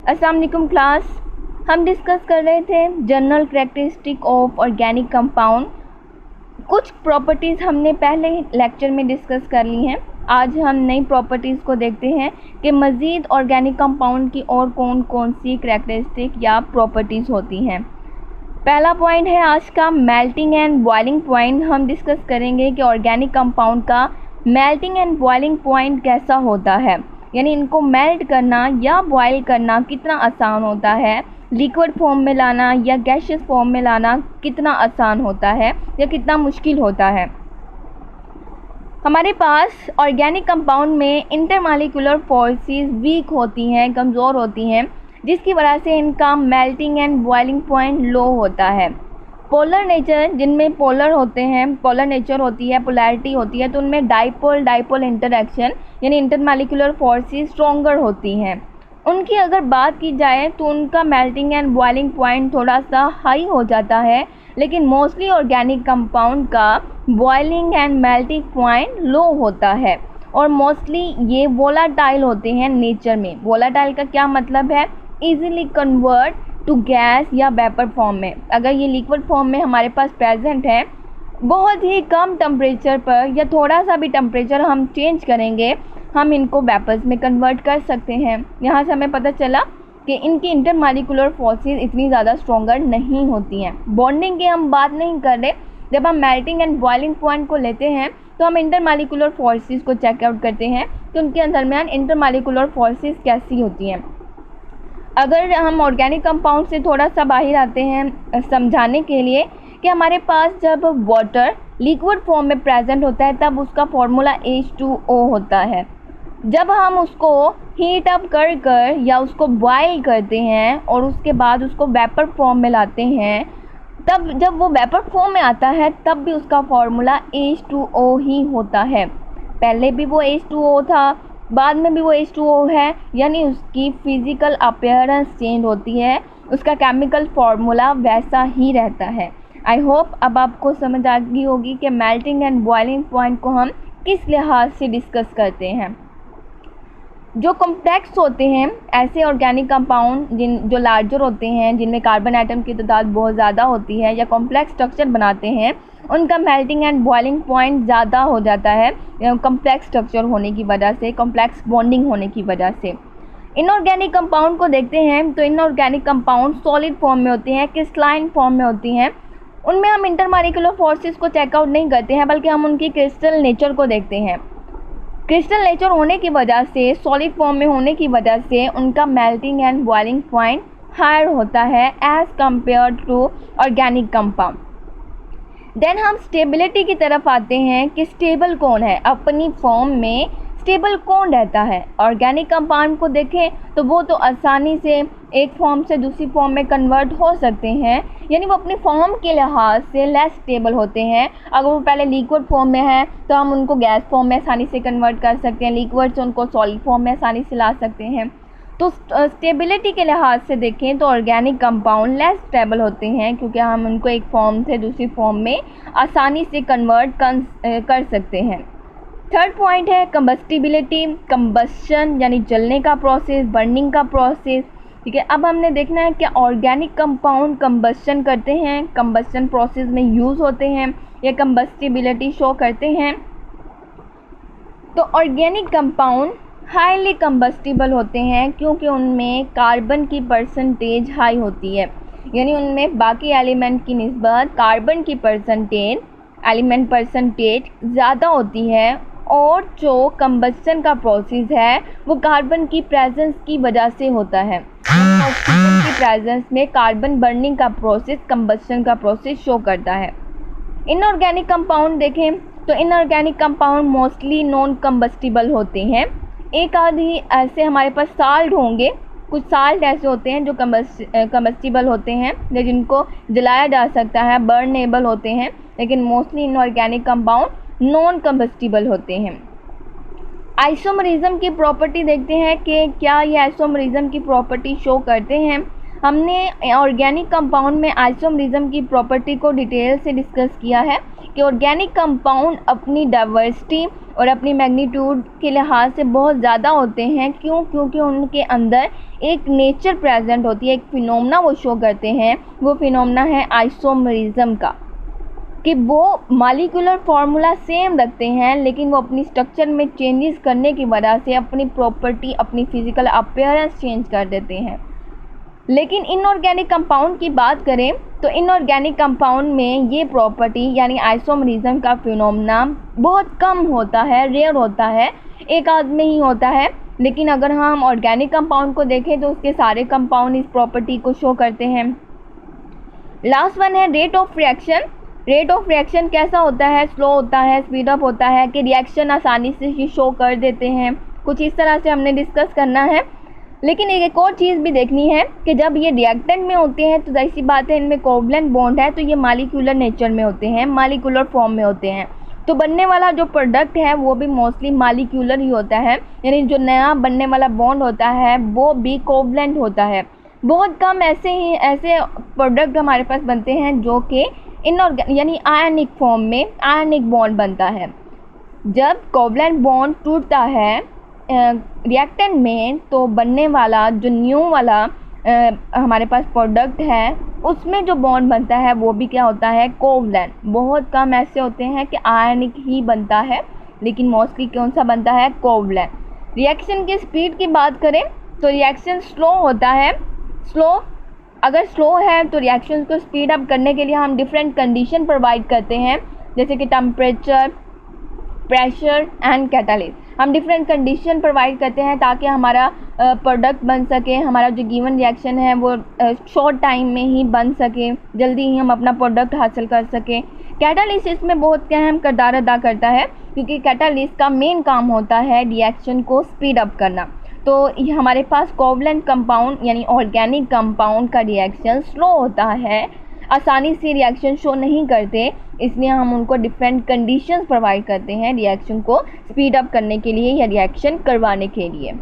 अस्सलाम वालेकुम क्लास। हम डिस्कस कर रहे थे general characteristic of organic compound. कुछ प्रॉपर्टीज़ हमने पहले लेक्चर में डिस्कस कर ली हैं। आज हम नई प्रॉपर्टीज़ को देखते हैं कि मज़ीद ऑर्गेनिक कंपाउंड की और कौन कौन सी कैरेक्टरिस्टिक या प्रॉपर्टीज़ होती हैं। पहला पॉइंट है आज का मेल्टिंग एंड बॉइलिंग पॉइंट। हम डिस्कस करेंगे कि ऑर्गेनिक कंपाउंड का मेल्टिंग एंड बॉइलिंग पॉइंट कैसा होता है, यानी इनको मेल्ट करना या बॉयल करना कितना आसान होता है, लिक्विड फॉर्म में लाना या गैसियस फॉर्म में लाना कितना आसान होता है या कितना मुश्किल होता है। हमारे पास ऑर्गेनिक कंपाउंड में इंटरमॉलिक्यूलर फोर्सेस वीक होती हैं, कमज़ोर होती हैं, जिसकी वजह से इनका मेल्टिंग एंड बॉइलिंग पॉइंट लो होता है। पोलर नेचर, जिनमें पोलर होते हैं, पोलर नेचर होती है, पोलैरिटी होती है, तो उनमें डाइपोल इंटरैक्शन यानी इंटरमॉलिक्यूलर फोर्सेस स्ट्रॉन्गर होती हैं। उनकी अगर बात की जाए तो उनका मेल्टिंग एंड बॉइलिंग पॉइंट थोड़ा सा हाई हो जाता है, लेकिन मोस्टली ऑर्गेनिक कंपाउंड का बॉइलिंग एंड मेल्टिंग पॉइंट लो होता है और मोस्टली ये वोलाटाइल होते हैं नेचर में। वोलाटाइल का क्या मतलब है? ईजिली कन्वर्ट टू गैस या वेपर फॉर्म में। अगर ये लिक्विड फॉर्म में हमारे पास प्रेजेंट है, बहुत ही कम टेम्परेचर पर या थोड़ा सा भी टेम्परेचर हम चेंज करेंगे, हम इनको वेपर्स में कन्वर्ट कर सकते हैं। यहाँ से हमें पता चला कि इनकी इंटरमॉलिक्यूलर फोर्सेस इतनी ज़्यादा स्ट्रॉन्गर नहीं होती हैं। बॉन्डिंग की हम बात नहीं कर रहे। जब हम मेल्टिंग एंड बॉइलिंग पॉइंट को लेते हैं तो हम इंटरमॉलिक्यूलर फोर्सेस को चेकआउट करते हैं कि उनके दरमियान इंटरमॉलिक्यूलर फोर्सेस कैसी होती हैं। अगर हम ऑर्गेनिक कंपाउंड से थोड़ा सा बाहर आते हैं समझाने के लिए कि हमारे पास जब वाटर लिक्विड फॉर्म में प्रेजेंट होता है तब उसका फॉर्मूला H2O होता है। जब हम उसको हीट अप कर या उसको बॉयल करते हैं और उसके बाद उसको वेपर फॉर्म में लाते हैं, तब जब वो वेपर फॉर्म में आता है तब भी उसका फॉर्मूला H2O ही होता है। पहले भी वो H2O था, बाद में भी वो H2O है, यानी उसकी फिज़िकल अपीयरेंस चेंज होती है, उसका केमिकल फार्मूला वैसा ही रहता है। आई होप अब आपको समझ आ गई होगी कि मेल्टिंग एंड बॉइलिंग पॉइंट को हम किस लिहाज से डिस्कस करते हैं। जो कॉम्प्लेक्स होते हैं ऐसे ऑर्गेनिक कंपाउंड जो लार्जर होते हैं, जिनमें कार्बन आइटम की तादाद बहुत ज़्यादा होती है या कॉम्प्लेक्स स्ट्रक्चर बनाते हैं, उनका मेल्टिंग एंड बॉइलिंग पॉइंट ज़्यादा हो जाता है कॉम्प्लेक्स स्ट्रक्चर होने की वजह से, कॉम्प्लेक्स बॉन्डिंग होने की वजह से। इनऑर्गेनिक कंपाउंड को देखते हैं तो इनऑर्गेनिक कंपाउंड सॉलिड फॉर्म में होते हैं, क्रिस्टलाइन फॉर्म में होती हैं। उनमें हम इंटरमॉलिक्यूलर फोर्सेस को चेकआउट नहीं करते हैं, बल्कि हम उनकी क्रिस्टल नेचर को देखते हैं। क्रिस्टल नेचर होने की वजह से, सॉलिड फॉर्म में होने की वजह से उनका melting and boiling point higher होता है as compare to organic compound. Then हम स्टेबिलिटी की तरफ आते हैं कि स्टेबल कौन है, अपनी फॉर्म में स्टेबल कौन रहता है। ऑर्गेनिक कंपाउंड को देखें तो वो तो आसानी से एक फॉर्म से दूसरी फॉर्म में कन्वर्ट हो सकते हैं, यानी वो अपनी फॉर्म के लिहाज से लेस स्टेबल होते हैं। अगर वो पहले लिक्विड फॉर्म में है तो हम उनको गैस फॉर्म में आसानी से कन्वर्ट कर सकते हैं, लिक्विड से उनको सॉलिड फॉर्म में आसानी से ला सकते हैं। तो स्टेबिलिटी के लिहाज से देखें तो ऑर्गेनिक कंपाउंड लेस स्टेबल होते हैं, क्योंकि हम उनको एक फॉर्म से दूसरी फॉर्म में आसानी से कन्वर्ट कर सकते हैं। थर्ड पॉइंट है कंबस्टिबिलिटी, कंबस्शन यानी जलने का प्रोसेस, बर्निंग का प्रोसेस। ठीक है, अब हमने देखना है कि ऑर्गेनिक कंपाउंड कंबस्शन करते हैं, कंबस्शन प्रोसेस में यूज़ होते हैं या कंबस्टिबिलिटी शो करते हैं। तो ऑर्गेनिक कंपाउंड हाईली कंबस्टिबल होते हैं क्योंकि उनमें कार्बन की परसेंटेज हाई होती है, यानी उनमें बाकी एलिमेंट की निस्बत कार्बन की एलिमेंट परसेंटेज ज़्यादा होती है, और जो कंबस्शन का प्रोसेस है वो कार्बन की प्रेजेंस की वजह से होता है। ऑक्सीजन की प्रेजेंस में कार्बन बर्निंग का प्रोसेस कंबस्शन का प्रोसेस शो करता है। इनऑर्गेनिक कंपाउंड देखें तो inorganic compound mostly non combustible होते हैं। एक आधी ऐसे हमारे पास साल्ट होंगे, कुछ साल्ट ऐसे होते हैं जो कंबस्टिबल होते हैं या जिनको जलाया जा सकता है, बर्नेबल होते हैं, लेकिन mostly inorganic compound non combustible होते हैं। आइसोमरिज्म की प्रॉपर्टी देखते हैं कि क्या ये आइसोमरिज्म की प्रॉपर्टी शो करते हैं। हमने ऑर्गेनिक कंपाउंड में आइसोमरिज्म की प्रॉपर्टी को डिटेल से डिस्कस किया है कि ऑर्गेनिक कंपाउंड अपनी डाइवर्सिटी और अपनी मैग्नीट्यूड के लिहाज से बहुत ज़्यादा होते हैं। क्यों? क्योंकि उनके अंदर एक नेचर प्रेजेंट होती है, एक फिनोमेना वो शो करते हैं। वो फिनोमेना है आइसोमरिज्म का, कि वो मॉलिक्यूलर फार्मूला सेम रखते हैं लेकिन वो अपनी स्ट्रक्चर में चेंजेस करने की वजह से अपनी प्रॉपर्टी, अपनी फिजिकल अपीयरेंस चेंज कर देते हैं। लेकिन इनऑर्गेनिक कंपाउंड की बात करें तो इनऑर्गेनिक कंपाउंड में ये प्रॉपर्टी यानी आइसोमरिज्म का फिनोमेना बहुत कम होता है, रेयर होता है, एक आध में ही होता है। लेकिन अगर हम ऑर्गेनिक कंपाउंड को देखें तो उसके सारे कंपाउंड इस प्रॉपर्टी को शो करते हैं। लास्ट वन है rate of reaction. Rate of reaction कैसा होता है? स्लो होता है, स्पीड अप होता है, कि रिएक्शन आसानी से शो कर देते हैं। कुछ इस तरह से हमने डिस्कस करना है। लेकिन एक और चीज़ भी देखनी है कि जब ये रिएक्टेंट में होते हैं तो ऐसी बात है, इनमें कोवलेंट बॉन्ड है तो ये मॉलिक्यूलर नेचर में होते हैं, मॉलिक्यूलर फॉर्म में होते हैं। तो बनने वाला जो प्रोडक्ट है वो भी मोस्टली मॉलिक्यूलर ही होता है, यानी जो नया बनने वाला बॉन्ड होता है वो भी कोवलेंट होता है। बहुत कम ऐसे प्रोडक्ट हमारे पास बनते हैं जो कि यानी आयनिक फॉर्म में आयनिक बॉन्ड बनता है। जब कोवलेंट बॉन्ड टूटता है रिएक्टेंट में तो बनने वाला जो न्यू वाला हमारे पास प्रोडक्ट है उसमें जो बॉन्ड बनता है वो भी क्या होता है? कोवलेंट। बहुत कम ऐसे होते हैं कि आयनिक ही बनता है, लेकिन मोस्टली कौन सा बनता है? कोवलेंट। रिएक्शन की स्पीड की बात करें तो रिएक्शन स्लो होता है। अगर स्लो है तो रिएक्शन को स्पीड अप करने के लिए हम डिफरेंट कंडीशन प्रोवाइड करते हैं, जैसे कि टेम्परेचर, प्रेशर एंड कैटालिस्ट। हम डिफरेंट कंडीशन प्रोवाइड करते हैं ताकि हमारा प्रोडक्ट बन सके, हमारा जो गिवन रिएक्शन है वो शॉर्ट टाइम में ही बन सके, जल्दी ही हम अपना प्रोडक्ट हासिल कर सकें। कैटालिस्ट इसमें बहुत अहम किरदार अदा करता है क्योंकि कैटालिस्ट का मेन काम होता है रिएक्शन को स्पीड अप करना। तो ये हमारे पास कोवलेंट कंपाउंड यानी ऑर्गेनिक कंपाउंड का रिएक्शन स्लो होता है, आसानी से रिएक्शन शो नहीं करते, इसलिए हम उनको डिफरेंट कंडीशंस प्रोवाइड करते हैं रिएक्शन को स्पीड अप करने के लिए या रिएक्शन करवाने के लिए।